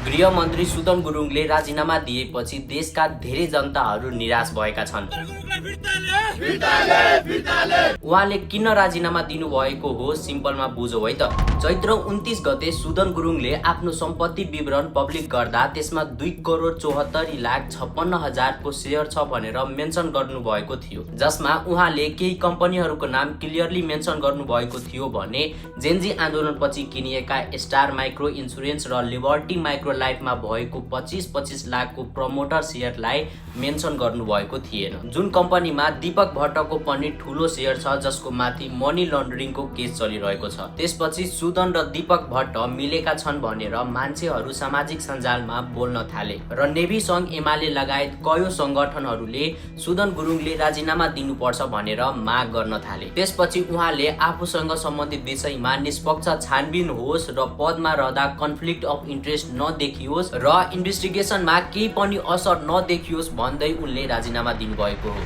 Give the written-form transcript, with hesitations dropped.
गृहमन्त्री सुदन गुरुङले राजीनामा दिएपछि देशका धेरै जनताहरू निराश भएका छन्। उहाँले किन राजीनामा दिनुभएको हो सिम्पलमा बुझौ है त। चैत्र 29 गते सुदन गुरुङले आफ्नो सम्पत्ति विवरण पब्लिक गर्दा त्यसमा 2,74,56,000 को सेयर छ भनेर मेन्सन गर्नुभएको थियो, जसमा उहाँले केही कम्पनीहरूको नाम क्लियरली मेन्सन गर्नुभएको थियो भने जेनजी आन्दोलनपछि किनिएका स्टार माइक्रो इन्सुरेन्स र लिबर्टी माइक्रो लाइफमा भएको 25-25 लाखको प्रमोटर सेयरलाई मेन्सन गर्नुभएको थिएन। जुन कम्पनीमा दीपक भट्टको पनि ठूलो सेयर छ, जसको माथि मनी लन्डरिङको केस चलिरहेको छ। त्यसपछि सुदन र दीपक भट्ट मिलेका छन् भनेर मान्छेहरू सामाजिक सञ्जालमा बोल्न थाले र नेभी संघ एमाले लगायत कयौं संगठनहरूले सुदन गुरुङले राजीनामा दिनुपर्छ भनेर माग गर्न थाले। त्यसपछि उहाँले आफूसँग सम्बन्धित विषयमा निष्पक्ष छानबिन होस् र पदमा रहँदा कन्फ्लिक्ट अफ इन्ट्रेस्ट नदेखियोस् र इन्भेस्टिगेसनमा केही पनि असर नदेखियोस् भन्दै उनले राजीनामा दिनुभएको हो।